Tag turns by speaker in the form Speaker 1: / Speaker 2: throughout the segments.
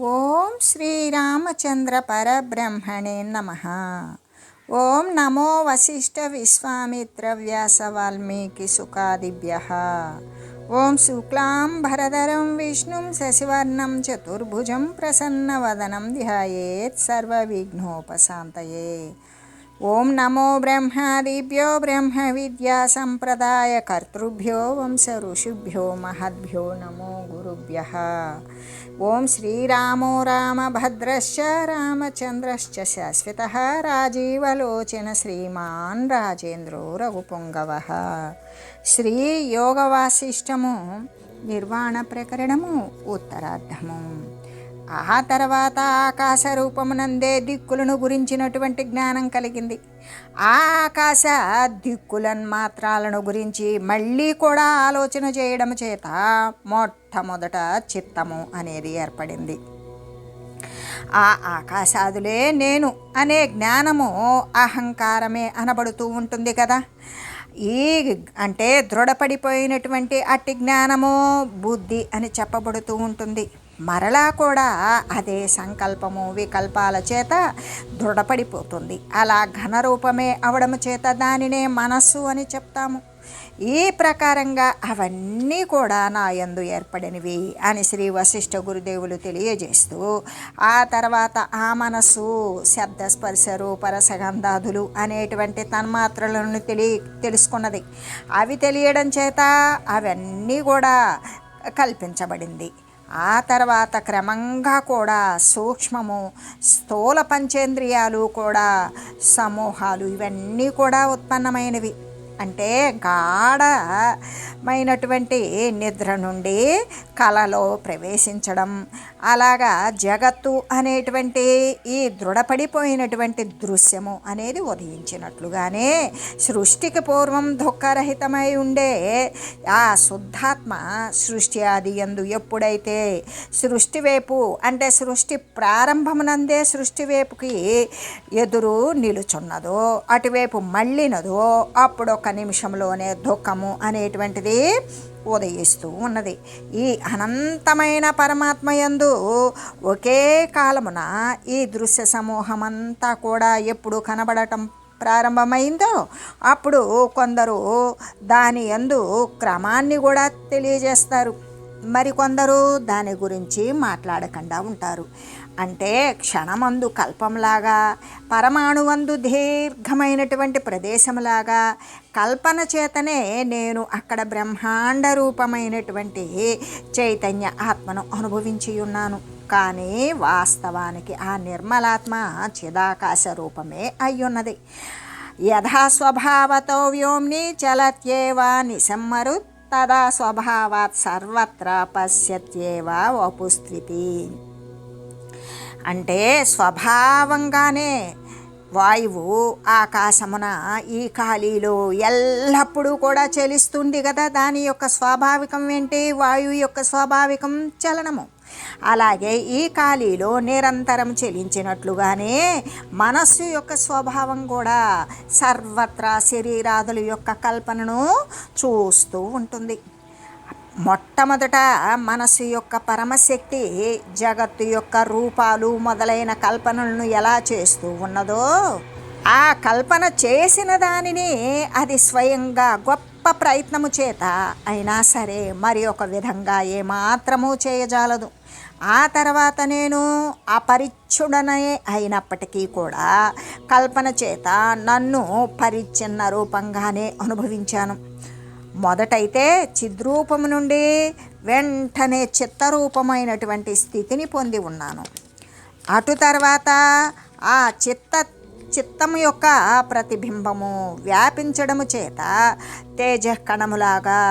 Speaker 1: ఓం శ్రీరామచంద్ర పరబ్రహ్మణే నమః. ఓం నమో వశిష్ఠ విశ్వామిత్ర వ్యాస వాల్మీకి సుఖాదిభ్యః. ఓం శుక్లాం భరధరం విష్ణుం శశివర్ణం చతుర్భుజం ప్రసన్నవదనం ధ్యాయేత్ సర్వవిఘ్నోపశాంతయే. ఓం నమో బ్రహ్మాదిభ్యో బ్రహ్మ విద్యా సంప్రదాయ కర్తృభ్యో వంశ ఋషిభ్యో మహద్భ్యో నమో గురుభ్యః. ఓం శ్రీరామో రామభద్రశ్చ రామచంద్రశ్చ శాశ్వతః రాజీవలోచన శ్రీమాన్ రాజేంద్రో రఘుపుంగవః. శ్రీ యోగ వాసిష్టము నిర్వాణ ప్రకరణము ఉత్తరార్ధము. ఆ తర్వాత ఆకాశ రూపమునందే దిక్కులను గురించినటువంటి జ్ఞానం కలిగింది. ఆ ఆకాశ దిక్కులన్మాత్రాలను గురించి మళ్ళీ కూడా ఆలోచన చేయడం చేత మొట్టమొదట చిత్తము అనేది ఏర్పడింది. ఆ ఆకాశాదులే నేను అనే జ్ఞానము అహంకారమే అనబడుతూ ఉంటుంది కదా. ఈ అంటే దృఢపడిపోయినటువంటి అట్టి జ్ఞానము బుద్ధి అని చెప్పబడుతూ ఉంటుంది. మరలా కూడా అదే సంకల్పము వికల్పాల చేత దృఢపడిపోతుంది. అలా ఘనరూపమే అవడం చేత దానినే మనస్సు అని చెప్తాము. ఈ ప్రకారంగా అవన్నీ కూడా నా యందు ఏర్పడినవి అని శ్రీ వశిష్ఠ గురుదేవులు తెలియజేస్తూ, ఆ తర్వాత ఆ మనస్సు శబ్దస్పర్శ రూపరసగంధాదులు అనేటువంటి తన్మాత్రలను తెలుసుకున్నది. అవి తెలియడం చేత అవన్నీ కూడా కల్పించబడింది. ఆ తర్వాత క్రమంగా కూడా సూక్ష్మము స్థూల పంచేంద్రియాలు కూడా సమూహాలు ఇవన్నీ కూడా ఉత్పన్నమైనవి. అంటే గాఢమైనటువంటి నిద్ర నుండి కలలో ప్రవేశించడం, అలాగా జగత్తు అనేటువంటి ఈ దృఢపడిపోయినటువంటి దృశ్యము అనేది ఉదయించినట్లుగానే సృష్టికి పూర్వం దుఃఖరహితమై ఉండే ఆ శుద్ధాత్మ సృష్టి ఆది యందు ఎప్పుడైతే సృష్టి వైపు అంటే సృష్టి ప్రారంభమునందే సృష్టి వైపుకి ఎదురు నిలుచున్నదో, అటువైపు మళ్ళినదో, అప్పుడు ఒక నిమిషంలోనే దుఃఖము అనేటువంటిది ఉదయిస్తూ ఉన్నది. ఈ అనంతమైన పరమాత్మ యందు ఒకే కాలమున ఈ దృశ్య సమూహమంతా కూడా ఎప్పుడు కనబడటం ప్రారంభమైందో అప్పుడు కొందరు దాని యందు క్రమాన్ని కూడా తెలియజేస్తారు, మరికొందరు దాని గురించి మాట్లాడకుండా ఉంటారు. అంటే క్షణమందు కల్పంలాగా, పరమాణువందు దీర్ఘమైనటువంటి ప్రదేశంలాగా కల్పన చేతనే నేను అక్కడ బ్రహ్మాండ రూపమైనటువంటి చైతన్య ఆత్మను అనుభవించి ఉన్నాను. కానీ వాస్తవానికి ఆ నిర్మలాత్మ చిదాకాశ రూపమే అయ్యున్నది. యథా స్వభావతో వ్యోమ్ని చలత్యేవ నిసమ్మరు తదా స్వభావాత్ సర్వత్ర పశ్యత్యేవ వపుస్థితి. అంటే స్వభావంగానే వాయువు ఆకాశమున ఈ ఖాళీలో ఎల్లప్పుడూ కూడా చలిస్తుంది కదా. దాని యొక్క స్వాభావికం ఏంటి? వాయువు యొక్క స్వాభావికం చలనము. అలాగే ఈ ఖాళీలో నిరంతరం చెలించినట్లుగానే మనస్సు యొక్క స్వభావం కూడా సర్వత్రా శరీరాదుల యొక్క కల్పనను చూస్తూ ఉంటుంది. మొట్టమొదట మనస్సు యొక్క పరమశక్తి జగత్తు యొక్క రూపాలు మొదలైన కల్పనలను ఎలా చేస్తూ ఉన్నదో, ఆ కల్పన చేసిన దానిని అది స్వయంగా గొప్ప ప్రయత్నము చేత అయినా సరే మరి ఒక విధంగా ఏమాత్రమూ చేయజాలదు. ఆ తర్వాత నేను అపరిచ్ఛుడనే అయినప్పటికీ కూడా కల్పన చేత నన్ను పరిచ్ఛిన్న రూపంగానే అనుభవించాను. మొదటైతే చిద్రూపము నుండి వెంటనే చిత్తరూపమైనటువంటి స్థితిని పొంది ఉన్నాను. అటు తర్వాత ఆ చిత్తము యొక్క ప్రతిబింబము వ్యాపించడము చేత తేజకణములాగా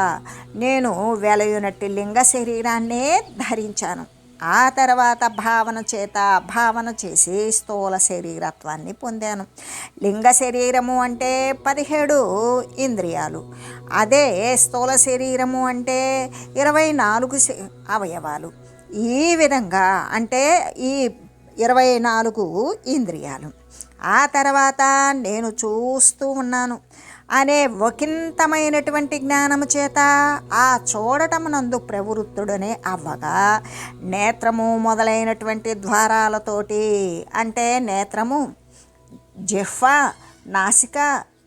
Speaker 1: నేను వెలయునట్టి లింగ శరీరాన్నే ధరించాను. ఆ తర్వాత భావన చేసి స్థూల శరీరత్వాన్ని పొందాను. లింగ శరీరము అంటే 17 ఇంద్రియాలు, అదే స్థూల శరీరము అంటే 24 అవయవాలు. ఈ విధంగా అంటే ఈ 24 ఇంద్రియాలు. ఆ తర్వాత నేను చూస్తూ ఉన్నాను. అనే ఒకంతమైనటువంటి జ్ఞానము చేత ఆ చూడటమునందు ప్రవృత్తుడనే అవ్వగా నేత్రము మొదలైనటువంటి ద్వారాలతోటి, అంటే నేత్రము, జిహ్వ, నాసిక,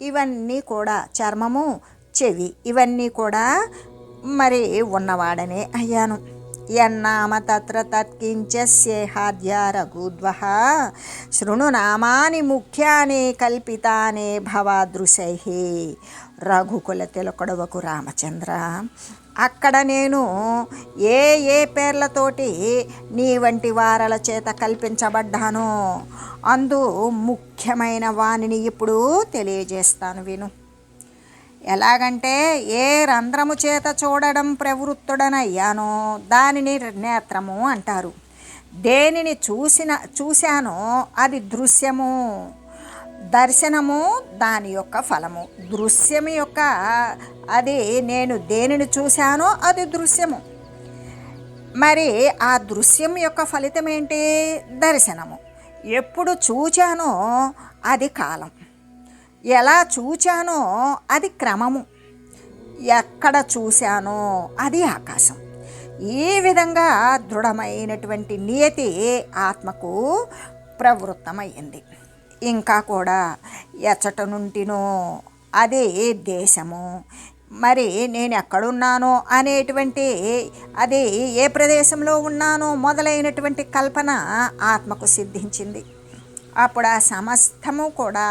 Speaker 1: ఇవన్నీ కూడా చర్మము, చెవి, ఇవన్నీ కూడా మరి ఉన్నవాడనే అయ్యాను. యన్నామ తత్ర తత్కించేహాద్య రఘుద్వః శృణునామాని ముఖ్యాని కల్పితానే భవాదృశై. రఘుకుల తిలకుడవకు రామచంద్ర, అక్కడ నేను ఏ ఏ పేర్లతోటి నీ వంటి వారల చేత కల్పించబడ్డానో అందు ముఖ్యమైన వానిని ఇప్పుడు తెలియజేస్తాను విను. ఎలాగంటే ఏ రంధ్రము చేత చూడడం ప్రవృత్తుడనయ్యానో దానిని నేత్రము అంటారు. దేనిని చూశానో అది దృశ్యము. దర్శనము దాని యొక్క ఫలము. దృశ్యము యొక్క అది నేను దేనిని చూశానో అది దృశ్యము. మరి ఆ దృశ్యం యొక్క ఫలితం ఏంటి? దర్శనము. ఎప్పుడు చూచానో అది కాలం, ఎలా చూచానో అది క్రమము, ఎక్కడ చూశానో అది ఆకాశం. ఈ విధంగా దృఢమైనటువంటి నియతి ఆత్మకు ప్రవృత్తమైంది. ఇంకా కూడా ఎచ్చట నుండినో అది దేశము, మరి నేను ఎక్కడున్నానో అనేటువంటి, అది ఏ ప్రదేశంలో ఉన్నానో మొదలైనటువంటి కల్పన ఆత్మకు సిద్ధించింది. అప్పుడు ఆ సమస్తము కూడా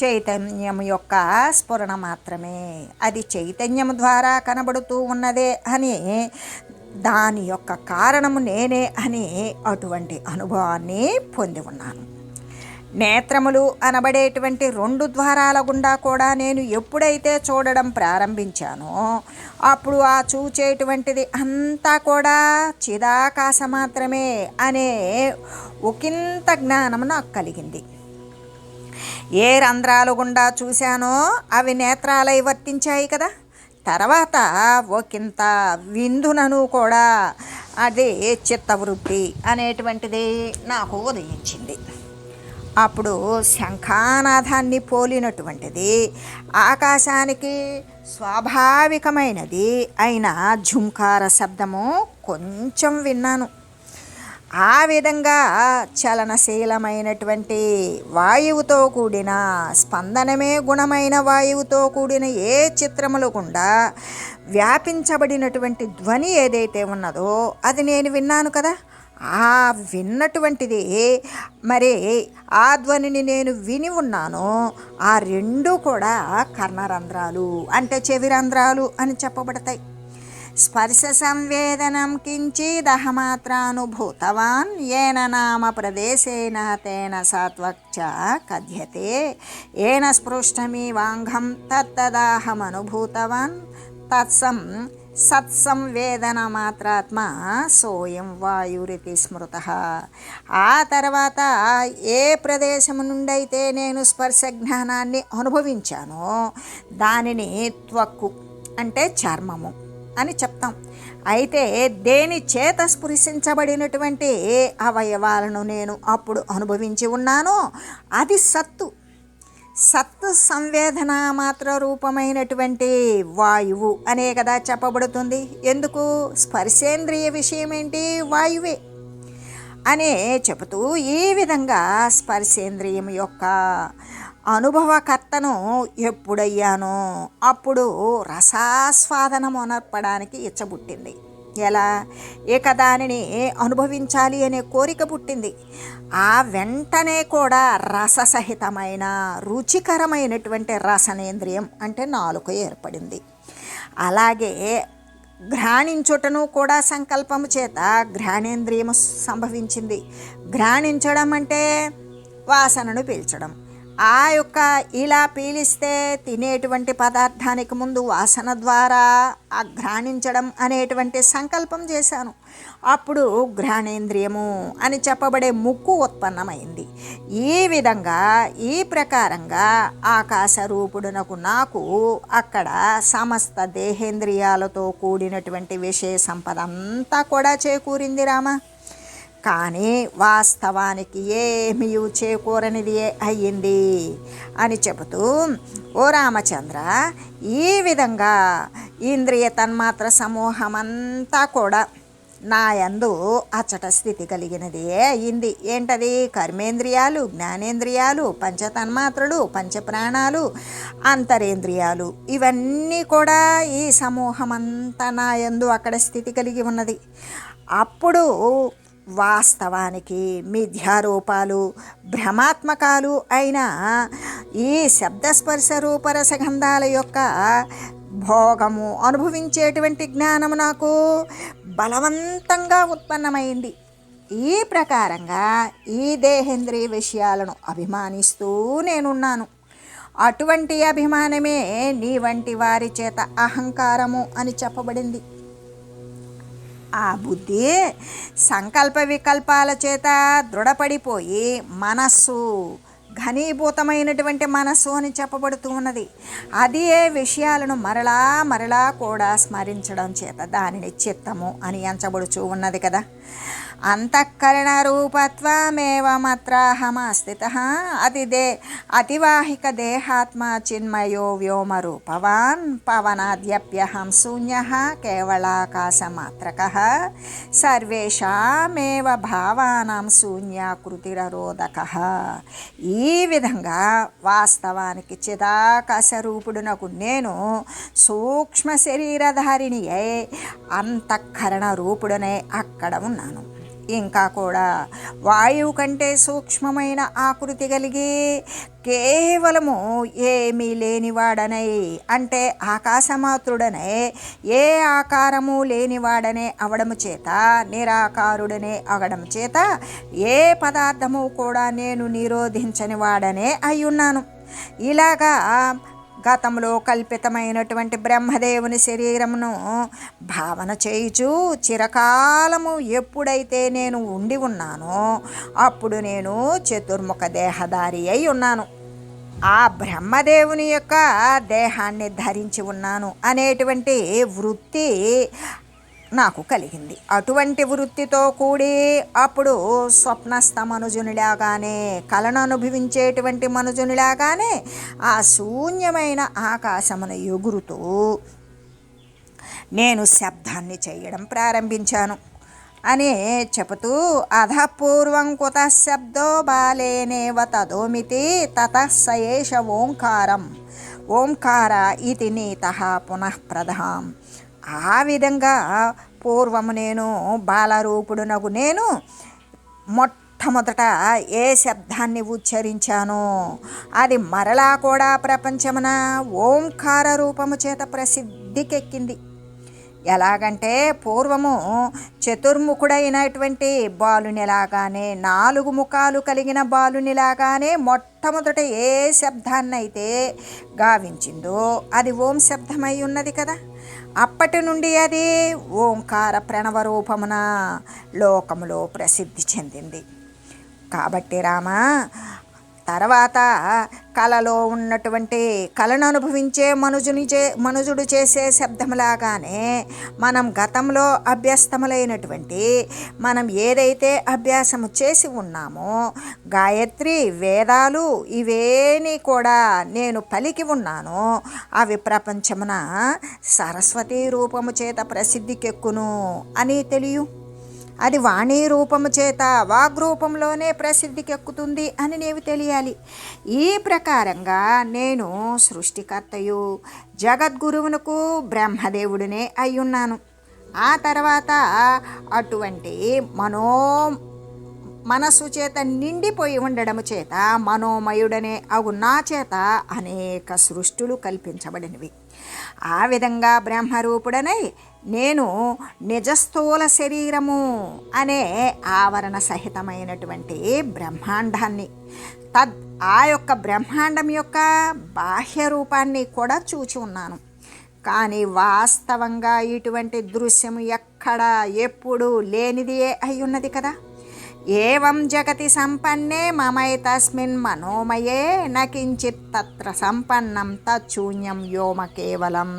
Speaker 1: చైతన్యం యొక్క స్ఫురణ మాత్రమే. అది చైతన్యం ద్వారా కనబడుతూ ఉన్నదే అని, దాని యొక్క కారణము నేనే అని అటువంటి అనుభవాన్ని పొంది ఉన్నాను. నేత్రములు అనబడేటువంటి 2 ద్వారాల గుండా కూడా నేను ఎప్పుడైతే చూడడం ప్రారంభించానో అప్పుడు ఆ చూచేటువంటిది అంతా కూడా చిదాకాశ మాత్రమే అనే ఒకంత జ్ఞానము నాకు కలిగింది. ఏ రంధ్రాలు గుండా చూశానో అవి నేత్రాలై వర్తించాయి కదా. తర్వాత ఒకంత విందునను కూడా, అది చిత్తవృత్తి అనేటువంటిది నాకు ఉదయించింది. అప్పుడు శంఖానాదాన్ని పోలినటువంటిది ఆకాశానికి స్వాభావికమైనది అయిన ఝుంకార శబ్దము కొంచెం విన్నాను. ఆ విధంగా చలనశీలమైనటువంటి వాయువుతో కూడిన, స్పందనమే గుణమైన వాయువుతో కూడిన ఏ చిత్రములు గుండా వ్యాపించబడినటువంటి ధ్వని ఏదైతే ఉన్నదో అది నేను విన్నాను కదా. ఆ విన్నటువంటిది, మరి ఆ ధ్వనిని నేను విని ఉన్నాను. ఆ 2 కూడా కర్ణరంధ్రాలు, అంటే చెవి రంధ్రాలు అని చెప్పబడతాయి. స్పర్శ సంవేదనం కించిదహమాత్రానుభూతవాన్ ఏన నామ ప్రదేశేన తేన సాత్వక్చ కథ్యతే ఏన స్పృష్టమీవాంఘం తత్తదాహమనుభూతవాన్ తత్సం సత్సంవేదన మాత్రాత్మ సోయం వాయురితి స్మృత. ఆ తర్వాత ఏ ప్రదేశం నుండి అయితే నేను స్పర్శ జ్ఞానాన్ని అనుభవించానో దానిని త్వక్కు, అంటే చర్మము అని చెప్తాం. అయితే దేని చేత స్పృశించబడినటువంటి అవయవాలను నేను అప్పుడు అనుభవించి ఉన్నానో అది సత్తు. సత్తు సంవేదన మాత్ర రూపమైనటువంటి వాయువు అనే కదా చెప్పబడుతుంది. ఎందుకు? స్పర్శేంద్రియ విషయం ఏంటి? వాయువే అనే చెబుతూ ఈ విధంగా స్పర్శేంద్రియం యొక్క అనుభవకర్తను ఎప్పుడయ్యానో అప్పుడు రసాస్వాదనం అనర్పడానికి ఇచ్చబుట్టింది. ఎలా? ఇక దానిని అనుభవించాలి అనే కోరిక పుట్టింది. ఆ వెంటనే కూడా రససహితమైన రుచికరమైనటువంటి రసనేంద్రియం, అంటే నాలుక ఏర్పడింది. అలాగే ఘ్రాణించుటను కూడా సంకల్పము చేత ఘ్రాణేంద్రియము సంభవించింది. ఘ్రాణించడం అంటే వాసనను పీల్చడం. ఆ యొక్క ఇలా పీలిస్తే తినేటువంటి పదార్థానికి ముందు వాసన ద్వారా ఆ ఘ్రాణించడం అనేటువంటి సంకల్పం చేశాను. అప్పుడు ఘ్రాణేంద్రియము అని చెప్పబడే ముక్కు ఉత్పన్నమైంది. ఈ విధంగా ఈ ప్రకారంగా ఆకాశరూపుడునకు నాకు అక్కడ సమస్త దేహేంద్రియాలతో కూడినటువంటి విషయ సంపద అంతా కూడా చేకూరింది రామ. కానీ వాస్తవానికి ఏమీ చేకూరనిది అయ్యింది. అని చెబుతూ, ఓ రామచంద్ర, ఈ విధంగా ఇంద్రియ తన్మాత్ర సమూహమంతా కూడా నా యందు అచ్చట స్థితి కలిగినదే అయింది. ఏంటది? కర్మేంద్రియాలు, జ్ఞానేంద్రియాలు, పంచతన్మాత్రలు, పంచప్రాణాలు, అంతరేంద్రియాలు, ఇవన్నీ కూడా ఈ సమూహమంతా నా యందు అక్కడ స్థితి కలిగి ఉన్నది. అప్పుడు వాస్తవానికి మిథ్యారూపాలు, భ్రమాత్మకాలు అయిన ఈ శబ్దస్పర్శ రూపరసగంధాల యొక్క భోగము అనుభవించేటువంటి జ్ఞానము నాకు బలవంతంగా ఉత్పన్నమైంది. ఈ ప్రకారంగా ఈ దేహేంద్రియ విషయాలను అభిమానిస్తూ నేనున్నాను. అటువంటి అభిమానమే నీ వంటి వారి చేత అహంకారము అని చెప్పబడింది. ఆ బుద్ధి సంకల్ప వికల్పాల చేత దృఢపడిపోయి మనస్సు, ఘనీభూతమైనటువంటి మనస్సు అని చెప్పబడుతూ ఉన్నది. అది ఏ విషయాలను మరలా మరలా కూడా స్మరించడం చేత దానిని చిత్తము అని ఎంచబడుచూ ఉన్నది కదా. అంతఃకరణ రూపత్వమేవమత్రాహమస్థితః అతివాహిక దేహాత్మ చిన్మయో వ్యోమ రూపవాన్ పవనాద్యప్యహం శూన్యః కేవలాకాశమాత్రకః సర్వేషామేవ భావానాం శూన్యాకృతిరరోధకః. ఈ విధంగా వాస్తవానికి చిదాకాశ రూపుడునకు నేను సూక్ష్మ శరీరధారిణి అయి అంతఃకరణ రూపుడనే అక్కడ ఉన్నాను. ఇంకా కూడా వాయువు కంటే సూక్ష్మమైన ఆకృతి కలిగి కేవలము ఏమీ లేనివాడనై, అంటే ఆకాశమాత్రుడనే ఏ ఆకారము లేనివాడనే అవడము చేత, నిరాకారుడనే అవడము చేత ఏ పదార్థము కూడా నేను నిరోధించని వాడనే అయ్యున్నాను. ఇలాగా గతంలో కల్పితమైనటువంటి బ్రహ్మదేవుని శరీరమును భావన చేయుచు చిరకాలము ఎప్పుడైతే నేను ఉండి ఉన్నానో అప్పుడు నేను చతుర్ముఖ దేహధారి అయి ఉన్నాను. ఆ బ్రహ్మదేవుని యొక్క దేహాన్ని ధరించి ఉన్నాను అనేటువంటి వృత్తి నాకు కలిగింది. అటువంటి వృత్తితో కూడి అప్పుడు స్వప్నస్థ మనుజునిలాగానే, కలను అనుభవించేటువంటి మనుజునిలాగానే ఆ శూన్యమైన ఆకాశమును ఎగురుతూ నేను శబ్దాన్ని చేయడం ప్రారంభించాను అని చెబుతూ, అధపూర్వం కుతః శబ్దో బాలేనేవ తదోమితి తతః సయేష ఓంకారం ఓంకార ఇతి నీతః పునః ప్రధాం. ఆ విధంగా పూర్వము నేను బాలరూపుడునగు నేను మొట్టమొదట ఏ శబ్దాన్ని ఉచ్చరించానో అది మరలా కూడా ప్రపంచమున ఓంకార రూపము చేత ప్రసిద్ధికెక్కింది. ఎలాగంటే పూర్వము చతుర్ముఖుడైనటువంటి బాలునిలాగానే, 4 ముఖాలు కలిగిన బాలునిలాగానే మొట్టమొదట ఏ శబ్దాన్నైతే గావించిందో అది ఓం శబ్దమై ఉన్నది కదా. అప్పటి నుండి అది ఓంకార ప్రణవ రూపమున లోకములో ప్రసిద్ధి చెందింది. కాబట్టి రామ, తర్వాత కళలో ఉన్నటువంటి కళను అనుభవించే మనుజుడు చేసే శబ్దములాగానే మనం గతంలో అభ్యస్తములైనటువంటి మనం ఏదైతే అభ్యాసము చేసి ఉన్నామో గాయత్రి, వేదాలు, ఇవేని కూడా నేను పలికి ఉన్నానో అవి ప్రపంచమున సరస్వతీ రూపము చేత ప్రసిద్ధికెక్కును అని తెలియు. అది వాణీ రూపము చేత వాగ్రూపంలోనే ప్రసిద్ధికెక్కుతుంది అని నీవు తెలియాలి. ఈ ప్రకారంగా నేను సృష్టికర్తయు జగద్గురువునకు బ్రహ్మదేవుడినే అయ్యున్నాను. ఆ తర్వాత అటువంటి మనస్సు చేత నిండిపోయి ఉండడము చేత మనోమయుడనే అగు నా చేత అనేక సృష్టులు కల్పించబడినవి. ఆ విధంగా బ్రహ్మరూపుడనై నేను నిజస్థూల శరీరము అనే ఆవరణ సహితమైనటువంటి బ్రహ్మాండాన్ని, ఆ యొక్క బ్రహ్మాండం యొక్క బాహ్య రూపాన్ని కూడా చూచి ఉన్నాను. కానీ వాస్తవంగా ఇటువంటి దృశ్యము ఎక్కడ ఎప్పుడు లేనిదే అయి ఉన్నది కదా. ఏవం జగతి సంపన్నే మమైతస్మిన్ మనోమయే నకించిత్ తత్ర సంపన్నం తచ్చూన్యం వ్యోమ కేవలం.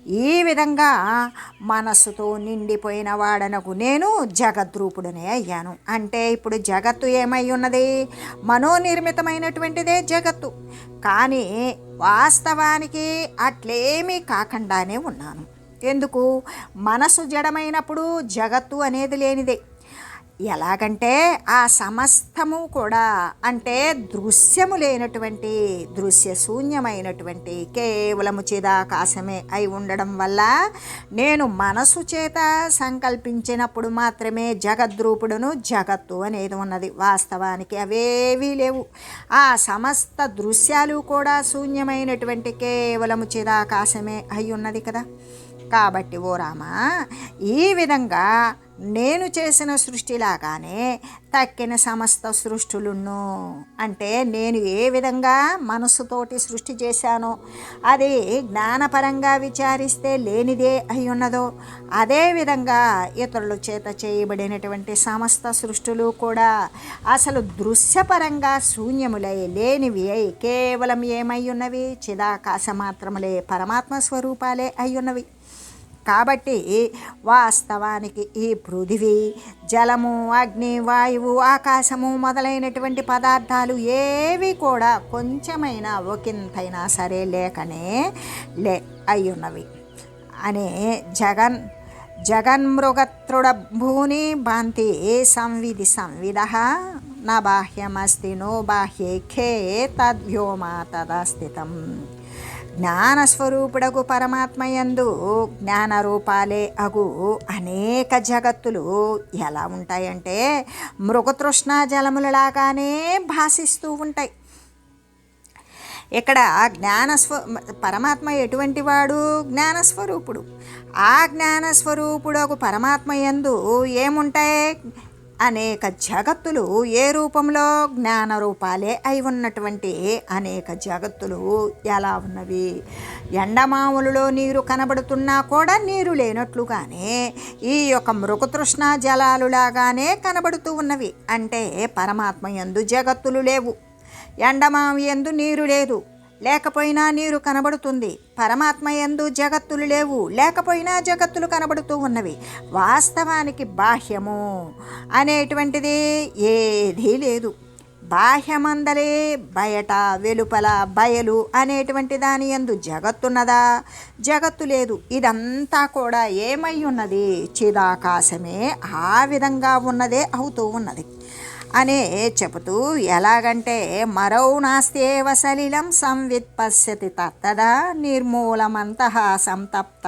Speaker 1: ఈ విధంగా మనస్సుతో నిండిపోయిన వాడనకు నేను జగద్రూపుడనే అయ్యాను. అంటే ఇప్పుడు జగత్తు ఏమై ఉన్నది? మనోనిర్మితమైనటువంటిదే జగత్తు. కానీ వాస్తవానికి అట్లేమీ కాకుండానే ఉన్నాను. ఎందుకు? మనసు జడమైనప్పుడు జగత్తు అనేది లేనిదే. ఎలాగంటే ఆ సమస్తము కూడా అంటే దృశ్యము లేనటువంటి దృశ్య శూన్యమైనటువంటి కేవలము చిదాకాశమే అయి ఉండడం వల్ల నేను మనసు చేత సంకల్పించినప్పుడు మాత్రమే జగద్రూపుడును జగత్తు అనేది ఉన్నది. వాస్తవానికి అవేవీ లేవు. ఆ సమస్త దృశ్యాలు కూడా శూన్యమైనటువంటి కేవలము చిదాకాశమే అయి ఉన్నది కదా. కాబట్టి ఓ రామా, ఈ విధంగా నేను చేసిన సృష్టిలాగానే తక్కిన సమస్త సృష్టులను అంటే నేను ఏ విధంగా మనస్సుతోటి సృష్టి చేశానో అది జ్ఞానపరంగా విచారిస్తే లేనిదే అయి ఉన్నదో అదేవిధంగా ఇతరుల చేత చేయబడినటువంటి సమస్త సృష్టులు కూడా అసలు దృశ్యపరంగా శూన్యములై లేనివి అయి కేవలం ఏమై ఉన్నవి? చిదాకాశ మాత్రములే, పరమాత్మ స్వరూపాలే అయ్యున్నవి. కాబట్టి వాస్తవానికి ఈ పృథివీ, జలము, అగ్ని, వాయువు, ఆకాశము మొదలైనటువంటి పదార్థాలు ఏవి కూడా కొంచెమైనా ఒకంతైనా సరే లేకనే అయ్యున్నవి అనే జగన్మృగతృడభూని భాంతి సంవిధ నా బాహ్యమస్తి నో బాహ్యేఖే తద్వ్యోమా తదాస్థితం. జ్ఞానస్వరూపుడగు పరమాత్మయందు జ్ఞానరూపాలే అగు అనేక జగత్తులు ఎలా ఉంటాయంటే మృగతృష్ణ జలములలాగానే భాసిస్తూ ఉంటాయి. ఇక్కడ పరమాత్మ ఎటువంటి వాడు? జ్ఞానస్వరూపుడు. ఆ జ్ఞానస్వరూపుడగు పరమాత్మయందు ఏముంటాయి? అనేక జగత్తులు ఏ రూపంలో? జ్ఞాన రూపాలే అయి ఉన్నటువంటి అనేక జగత్తులు ఎలా ఉన్నవి? ఎండమాములలో నీరు కనబడుతున్నా కూడా నీరు లేనట్లుగానే ఈ యొక్క మృగతృష్ణ జలాలులాగానే కనబడుతూ ఉన్నవి. అంటే పరమాత్మ యందు జగత్తులు లేవు. ఎండమాము యందు నీరు లేదు, లేకపోయినా నీరు కనబడుతుంది. పరమాత్మ యందు జగత్తులు లేవు, లేకపోయినా జగత్తులు కనబడుతూ ఉన్నవి. వాస్తవానికి బాహ్యము అనేటువంటిది ఏదీ లేదు. బాహ్యమందలే బయట, వెలుపల, బయలు అనేటువంటి దాని యందు జగత్తున్నదా? జగత్తు లేదు. ఇదంతా కూడా ఏమై ఉన్నది? చిదాకాశమే. ఆ విధంగా ఉన్నదే అవుతూ ఉన్నది అనే చెబుతూ, ఎలాగంటే మరౌ నాస్త్యేవ సలిలం సంవిత్ పశ్యతి తత్తదా నిర్మూలమంతః సంతప్త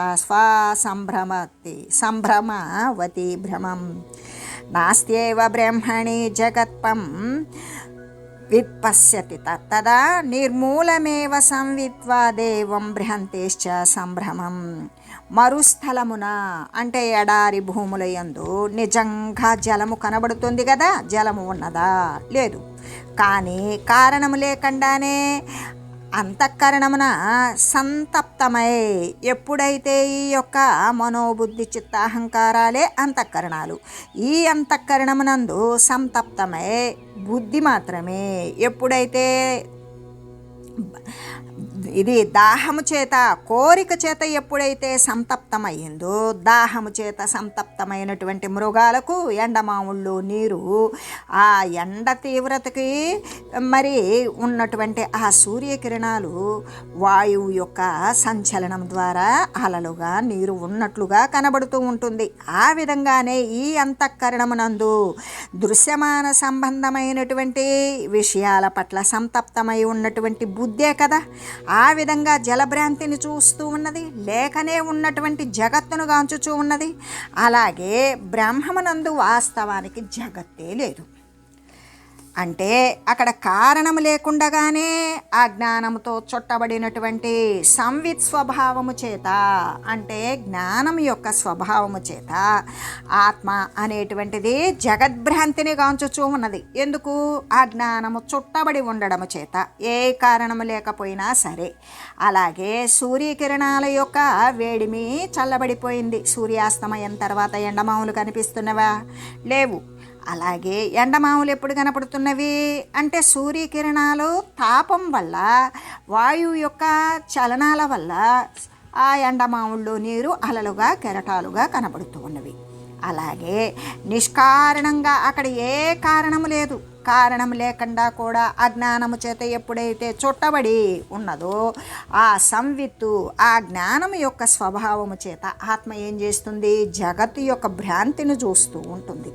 Speaker 1: సంభ్రమవతి భ్రమం నాస్త్యేవ బ్రహ్మణి జగత్పం విత్పశ్యతి తత్తదా నిర్మూలమేవ సంవిత్వా దేవం బృహంతేశ్చ సంభ్రమం. మరుస్థలమున అంటే ఎడారి భూముల యందు నిజంగా జలము కనబడుతుంది కదా. జలము ఉన్నదా? లేదు. కానీ కారణము లేకుండానే అంతఃకరణమున సంతప్తమై, ఎప్పుడైతే ఈ యొక్క మనోబుద్ధి చిత్తాహంకారాలే అంతఃకరణాలు, ఈ అంతఃకరణమునందు సంతప్తమై బుద్ధి మాత్రమే ఎప్పుడైతే ఇది దాహము చేత, కోరిక చేత ఎప్పుడైతే సంతప్తమయ్యిందో, దాహము చేత సంతప్తమైనటువంటి మృగాలకు ఎండమాముళ్ళు నీరు ఆ ఎండ తీవ్రతకి మరి ఉన్నటువంటి ఆ సూర్యకిరణాలు వాయువు యొక్క సంచలనం ద్వారా అలలుగా నీరు ఉన్నట్లుగా కనబడుతూ ఉంటుంది. ఆ విధంగానే ఈ అంతఃకరణమునందు దృశ్యమాన సంబంధమైనటువంటి విషయాల పట్ల సంతప్తమై ఉన్నటువంటి బుద్ధే కదా ఆ విధంగా జలభ్రాంతిని చూస్తూ ఉన్నది, లేకనే ఉన్నటువంటి జగత్తును గాంచుచూ ఉన్నది. అలాగే బ్రహ్మమునందు వాస్తవానికి జగత్తే లేదు. అంటే అక్కడ కారణం లేకుండగానే ఆ జ్ఞానముతో చుట్టబడినటువంటి సంవిత్ స్వభావము చేత, అంటే జ్ఞానం యొక్క స్వభావము చేత ఆత్మ అనేటువంటిది జగద్భ్రాంతిని గాంచుచూ ఉన్నది. ఎందుకు? ఆ జ్ఞానము చుట్టబడి ఉండడము చేత, ఏ కారణము లేకపోయినా సరే. అలాగే సూర్యకిరణాల యొక్క వేడిమి చల్లబడిపోయింది. సూర్యాస్తమయం తర్వాత ఎండమాములు కనిపిస్తున్నవా? లేవు. అలాగే ఎండమాములు ఎప్పుడు కనపడుతున్నవి అంటే సూర్యకిరణాలు తాపం వల్ల, వాయువు యొక్క చలనాల వల్ల ఆ ఎండమావుల్లో నీరు అలలుగా కెరటాలుగా కనబడుతూ ఉన్నవి. అలాగే నిష్కారణంగా అక్కడ ఏ కారణము లేదు, కారణం లేకుండా కూడా అజ్ఞానము చేత ఎప్పుడైతే చుట్టబడి ఉన్నదో ఆ సంవిత్తు, ఆ జ్ఞానము యొక్క స్వభావము చేత ఆత్మ ఏం చేస్తుంది, జగత్తు యొక్క భ్రాంతిని చూస్తూ ఉంటుంది.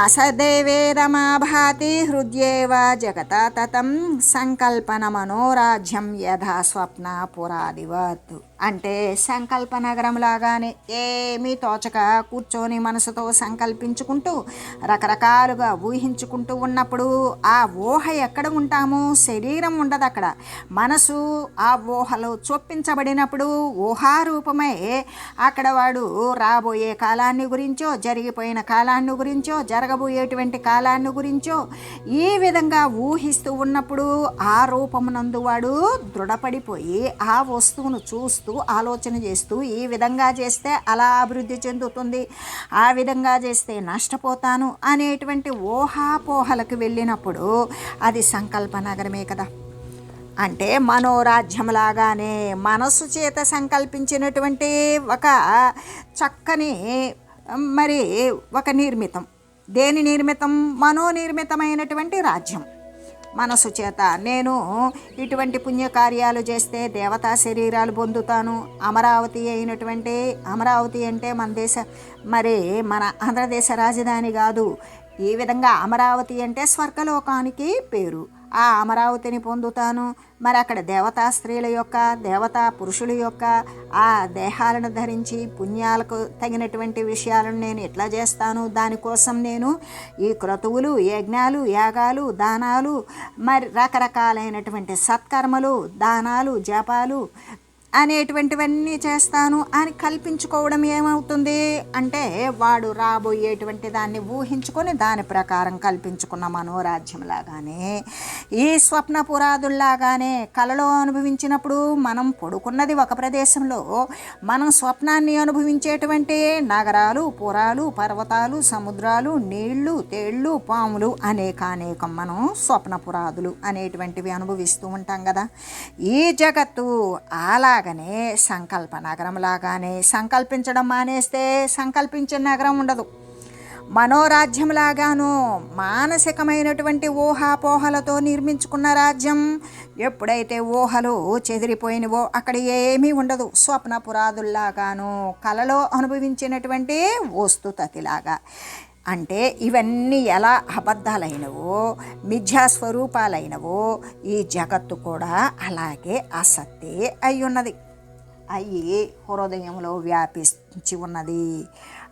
Speaker 1: అసదేవేదమాభాతి హృద్యేవ జగత తతం సంకల్పన మనోరాజ్యం యథా స్వప్న పురాదివత్. అంటే సంకల్ప నగరం లాగానే ఏమీ తోచక కూర్చొని మనసుతో సంకల్పించుకుంటూ రకరకాలుగా ఊహించుకుంటూ ఉన్నప్పుడు ఆ ఊహ ఎక్కడ ఉంటాము, శరీరం ఉండదు అక్కడ. మనసు ఆ ఊహలో చొప్పించబడినప్పుడు ఊహారూపమై అక్కడ వాడు రాబోయే కాలాన్ని గురించో, జరిగిపోయిన కాలాన్ని గురించో, జరగబోయేటువంటి కాలాన్ని గురించో ఈ విధంగా ఊహిస్తూ ఉన్నప్పుడు ఆ రూపమునందు వాడు దృఢపడిపోయి ఆ వస్తువును చూస్తూ ఆలోచన చేస్తూ ఈ విధంగా చేస్తే అలా అభివృద్ధి చెందుతుంది, ఆ విధంగా చేస్తే నష్టపోతాను అనేటువంటి ఊహాపోహలకు వెళ్ళినప్పుడు అది సంకల్ప నగరమే కదా. అంటే మనోరాజ్యంలాగానే మనస్సు చేత సంకల్పించినటువంటి ఒక చక్కని మరి ఒక నిర్మితం. దేని నిర్మితం? మనోనిర్మితమైనటువంటి రాజ్యం. మనసు చేత నేను ఇటువంటి పుణ్యకార్యాలు చేస్తే దేవతా శరీరాలు పొందుతాను. అమరావతి అయినటువంటి, అమరావతి అంటే మన ఆంధ్రదేశ రాజధాని కాదు. ఈ విధంగా అమరావతి అంటే స్వర్గలోకానికి పేరు. ఆ అమరావతిని పొందుతాను. మరి అక్కడ దేవతా స్త్రీల యొక్క, దేవతా పురుషుల యొక్క ఆ దేహాలను ధరించి పుణ్యాలకు తగినటువంటి విషయాలను నేను ఎట్లా చేస్తాను, దానికోసం నేను ఈ క్రతువులు, యజ్ఞాలు, యాగాలు, దానాలు, మరి రకరకాలైనటువంటి సత్కర్మలు, దానాలు, జపాలు అనేటువంటివన్నీ చేస్తాను అని కల్పించుకోవడం ఏమవుతుంది అంటే వాడు రాబోయేటువంటి దాన్ని ఊహించుకొని దాని ప్రకారం కల్పించుకున్న మనోరాజ్యంలాగానే ఈ స్వప్న పురాదుల్లాగానే కలలో అనుభవించినప్పుడు మనం పడుకున్నది ఒక ప్రదేశంలో, మనం స్వప్నాన్ని అనుభవించేటువంటి నగరాలు, పురాలు, పర్వతాలు, సముద్రాలు, నీళ్లు, తేళ్లు, పాములు అనేకం మనం స్వప్న పురాదులు అనేటువంటివి అనుభవిస్తూ ఉంటాం కదా. ఈ జగత్తు అలాగనే సంకల్ప నగరం లాగానే సంకల్పించడం మానేస్తే సంకల్పించిన నగరం ఉండదు. మనోరాజ్యంలాగాను మానసికమైనటువంటి ఊహాపోహలతో నిర్మించుకున్న రాజ్యం ఎప్పుడైతే ఊహలు చెదిరిపోయినవో అక్కడ ఏమీ ఉండదు. స్వప్న పురాదుల్లాగాను కలలో అనుభవించినటువంటి వస్తుతతిలాగా. అంటే ఇవన్నీ ఎలా అబద్ధాలైనవో, మిథ్యాస్వరూపాలైనవో ఈ జగత్తు కూడా అలాగే అసత్తే అయి ఉన్నది, అయ్యి హృదయంలో వ్యాపించి ఉన్నది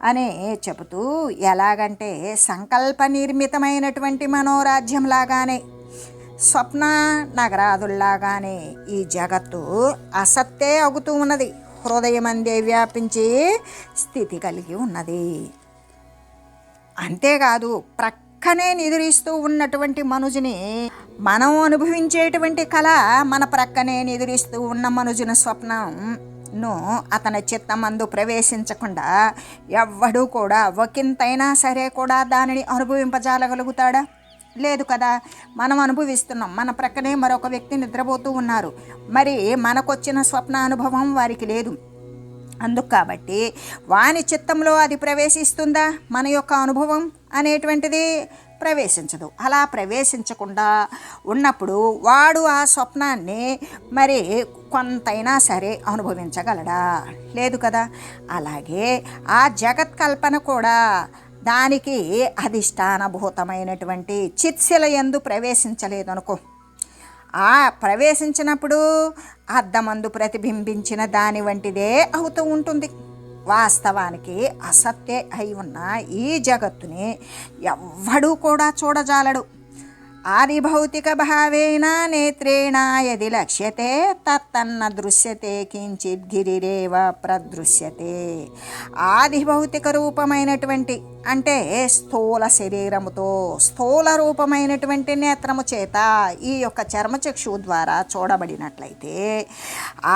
Speaker 1: అని చెబుతూ, ఎలాగంటే సంకల్ప నిర్మితమైనటువంటి మనోరాజ్యంలాగానే స్వప్న నగరాదుల్లాగానే ఈ జగత్తు అసత్తే అగుతూ ఉన్నది, హృదయమందే వ్యాపించి స్థితి కలిగి ఉన్నది. అంతేకాదు ప్రక్కనే నిద్రిస్తూ ఉన్నటువంటి మనుజుని మనం అనుభవించేటువంటి కళ మన ప్రక్కనే నిద్రిస్తూ ఉన్న మనుజుని స్వప్నంను అతని చిత్తమందు ప్రవేశించకుండా ఎవ్వడూ కూడా ఒకంతైనా సరే కూడా దానిని అనుభవింపజాలగలుగుతాడా? లేదు కదా. మనం అనుభవిస్తున్నాం, మన ప్రక్కనే మరొక వ్యక్తి నిద్రపోతూ ఉన్నారు, మరి మనకొచ్చిన స్వప్న అనుభవం వారికి లేదు. అందుకు కాబట్టి వాని చిత్తంలో అది ప్రవేశిస్తుందా? మన యొక్క అనుభవం అనేటువంటిది ప్రవేశించదు. అలా ప్రవేశించకుండా ఉన్నప్పుడు వాడు ఆ స్వప్నాన్ని మరి కొంతైనా సరే అనుభవించగలడా? లేదు కదా. అలాగే ఆ జగత్కల్పన కూడా దానికి అధిష్టానభూతమైనటువంటి చిత్శిల యందు ప్రవేశించలేదనుకో, ఆ ప్రవేశించినప్పుడు అద్దమందు ప్రతిబింబించిన దాని వంటిదే అవుతూ ఉంటుంది. వాస్తవానికి అసత్తే అయి ఉన్న ఈ జగత్తుని ఎవ్వడూ కూడా చూడజాలడు. ఆదిభౌతిక భావేన నేత్రేణ యది లక్ష్యతే తత్తన్న దృశ్యతే కించిత్ గిరిరేవ ప్రదృశ్యతే. ఆదిభౌతిక రూపమైనటువంటి అంటే స్థూల శరీరముతో స్థూల రూపమైనటువంటి నేత్రము చేత ఈ యొక్క చర్మచక్షువు ద్వారా చూడబడినట్లయితే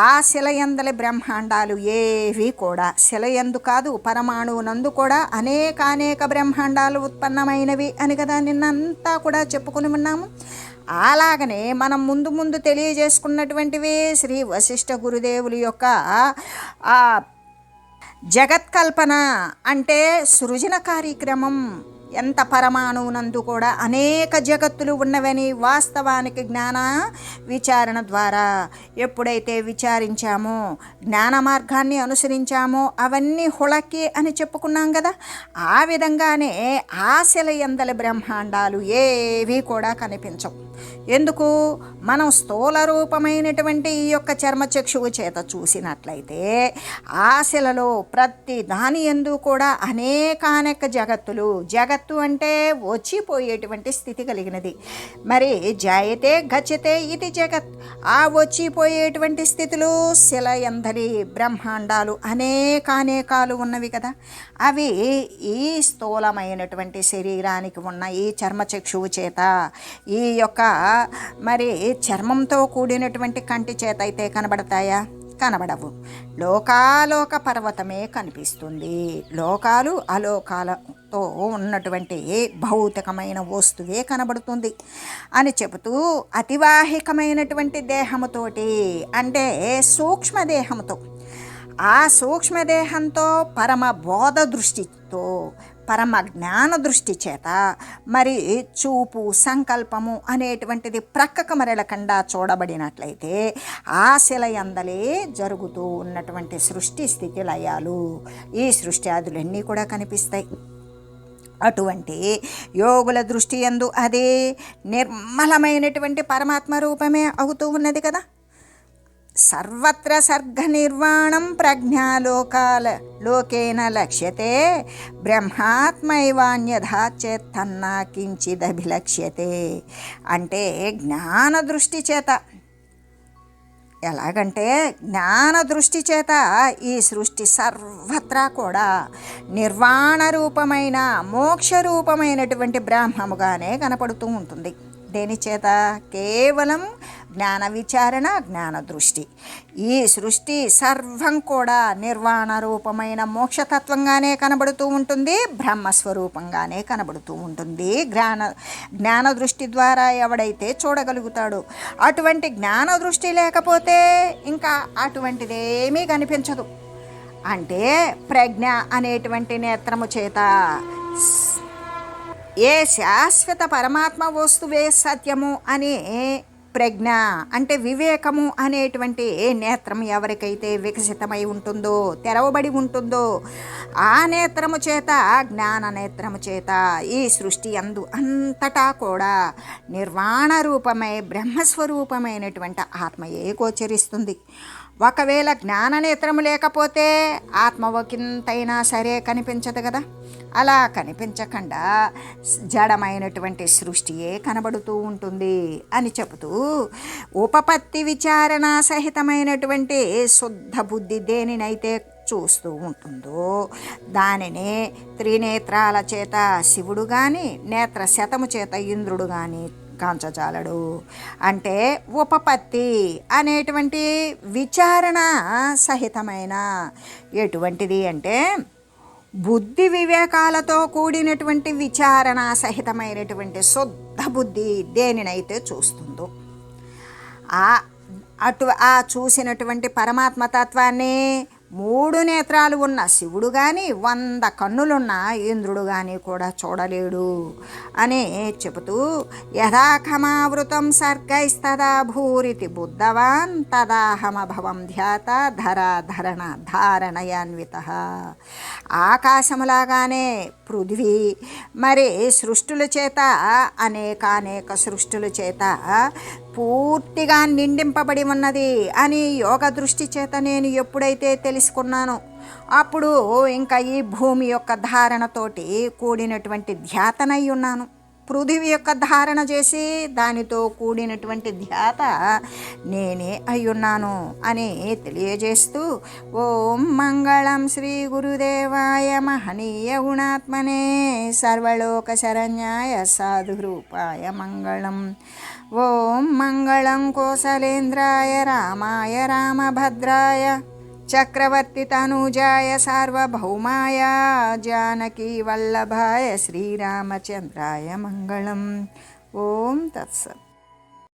Speaker 1: ఆ శిలయందలి బ్రహ్మాండాలు ఏవి కూడా, శిలయందు కాదు పరమాణువునందు కూడా అనేక బ్రహ్మాండాలు ఉత్పన్నమైనవి అని కదా నిన్నంతా కూడా చెప్పుకుని ఉన్నాము. అలాగనే మనం ముందు ముందు తెలియజేసుకున్నటువంటివి శ్రీ వశిష్ఠ గురుదేవుల యొక్క జగత్కల్పన అంటే సృజన కార్యక్రమం. ఎంత పరమాణువునందు కూడా అనేక జగత్తులు ఉన్నవని వాస్తవానికి జ్ఞాన విచారణ ద్వారా ఎప్పుడైతే విచారించామో, జ్ఞాన మార్గాన్ని అనుసరించామో అవన్నీ హుళక్కి అని చెప్పుకున్నాం కదా. ఆ విధంగానే ఆశల యందలి బ్రహ్మాండాలు ఏవి కూడా కనిపించవు. ఎందుకు? మనం స్థూల రూపమైనటువంటి ఈ యొక్క చర్మచక్షువు చేత చూసినట్లయితే ఆశలలో ప్రతి దాని యందు కూడా అనేకానేక జగత్తు అంటే వచ్చిపోయేటువంటి స్థితి కలిగినది. మరి జాయతే గచ్చతే ఇది జగత్. ఆ వచ్చిపోయేటువంటి స్థితులు శిల యందలి బ్రహ్మాండాలు అనేకానేకాలు ఉన్నవి కదా. అవి ఈ స్థూలమైనటువంటి శరీరానికి ఉన్న ఈ చర్మచక్షువు చేత, ఈ యొక్క మరి చర్మంతో కూడినటువంటి కంటి చేత అయితే కనబడతాయా? కనబడవు. లోకాలోక పర్వతమే కనిపిస్తుంది. లోకాలు అలోకాలతో ఉన్నటువంటి భౌతికమైన వస్తువే కనబడుతుంది అని చెబుతూ, అతివాహికమైనటువంటి దేహముతోటి అంటే సూక్ష్మదేహంతో, ఆ సూక్ష్మదేహంతో పరమ బోధ దృష్టితో, పరమ జ్ఞాన దృష్టి చేత మరి చూపు, సంకల్పము అనేటువంటిది ప్రక్కకు మరలకుండా చూడబడినట్లయితే ఆశల యందలే జరుగుతూ ఉన్నటువంటి సృష్టి స్థితి లయాలు, ఈ సృష్టి ఆదులన్నీ కూడా కనిపిస్తాయి. అటువంటి యోగుల దృష్టి యందు అదే నిర్మలమైనటువంటి పరమాత్మ రూపమే అవుతూ ఉన్నది కదా. సర్వత్ర సర్గ నిర్వాణం ప్రజ్ఞాలోకేన లక్ష్యతే బ్రహ్మాత్మైవాన్యథా చేత్తన్నా కించిదభిలక్ష్యతే. అంటే జ్ఞాన దృష్టి చేత, ఎలాగంటే జ్ఞాన దృష్టి చేత ఈ సృష్టి సర్వత్రా కూడా నిర్వాణ రూపమైన మోక్ష రూపమైనటువంటి బ్రహ్మముగానే కనపడుతూ ఉంటుంది. దేని చేత? కేవలం జ్ఞాన విచారణ, జ్ఞాన దృష్టి. ఈ సృష్టి సర్వం కూడా నిర్వాణ రూపమైన మోక్షతత్వంగానే కనబడుతూ ఉంటుంది, బ్రహ్మస్వరూపంగానే కనబడుతూ ఉంటుంది. జ్ఞాన దృష్టి ద్వారా ఎవడైతే చూడగలుగుతాడో, అటువంటి జ్ఞాన దృష్టి లేకపోతే ఇంకా అటువంటిదేమీ కనిపించదు. అంటే ప్రజ్ఞ అనేటువంటి నేత్రము చేత ఏ శాశ్వత పరమాత్మ వస్తువే సత్యము అనే ప్రజ్ఞ అంటే వివేకము అనేటువంటి నేత్రం ఎవరికైతే వికసితమై ఉంటుందో, తెరవబడి ఉంటుందో, ఆ నేత్రము చేత, జ్ఞాన నేత్రము చేత ఈ సృష్టి అందు అంతటా కూడా నిర్వాణ రూపమై బ్రహ్మస్వరూపమైనటువంటి ఆత్మయే గోచరిస్తుంది. ఒకవేళ జ్ఞాననేత్రము లేకపోతే ఆత్మ ఒకంతైనా సరే కనిపించదు కదా. అలా కనిపించకుండా జడమైనటువంటి సృష్టియే కనబడుతూ ఉంటుంది అని చెబుతూ, ఉపపత్తి విచారణ సహితమైనటువంటి శుద్ధ బుద్ధి దేనినైతే చూస్తూ ఉంటుందో దానిని త్రినేత్రాల చేత శివుడు కానీ, నేత్ర శతము చేత ఇంద్రుడు కానీ కాంచజాలడు. అంటే ఉపపత్తి అనేటువంటి విచారణ సహితమైన ఎటువంటిది అంటే బుద్ధి వివేకాలతో కూడినటువంటి విచారణ సహితమైనటువంటి శుద్ధ బుద్ధి దేనినైతే చూస్తుందో ఆ చూసినటువంటి పరమాత్మతత్వాన్ని 3 నేత్రాలు ఉన్న శివుడు కానీ, 100 కన్నులున్న ఇంద్రుడు కానీ కూడా చూడలేడు అని చెబుతూ, యథాఖమావృతం సర్గైస్తదా భూరితి బుద్ధవాన్ తదాహమభవం ధ్యాత ధరాధరణ ధారణయాన్విత. ఆకాశములాగానే పృథ్వీ మరి సృష్టుల చేత అనేక సృష్టుల చేత పూర్తిగా నిండింపబడి ఉన్నది అని యోగ దృష్టి చేత నేను ఎప్పుడైతే తెలుసుకున్నానో అప్పుడు ఇంకా ఈ భూమి యొక్క ధారణతోటి కూడినటువంటి ధ్యాతనై ఉన్నాను. పృథివీ యొక్క ధారణ చేసి దానితో కూడినటువంటి ధ్యాత నేనే అయ్యున్నాను అని తెలియజేస్తూ, ఓం మంగళం శ్రీ గురుదేవాయ మహనీయ గుణాత్మనే సర్వలోక శరణ్యాయ సాధురూపాయ మంగళం. ఓం మంగళం కోసలేంద్రాయ రామాయ రామభద్రాయ చక్రవర్తి తనూజాయ సార్వభౌమాయ జానకీ వల్లభాయ శ్రీరామచంద్రాయ మంగళం. ఓం తత్సత్.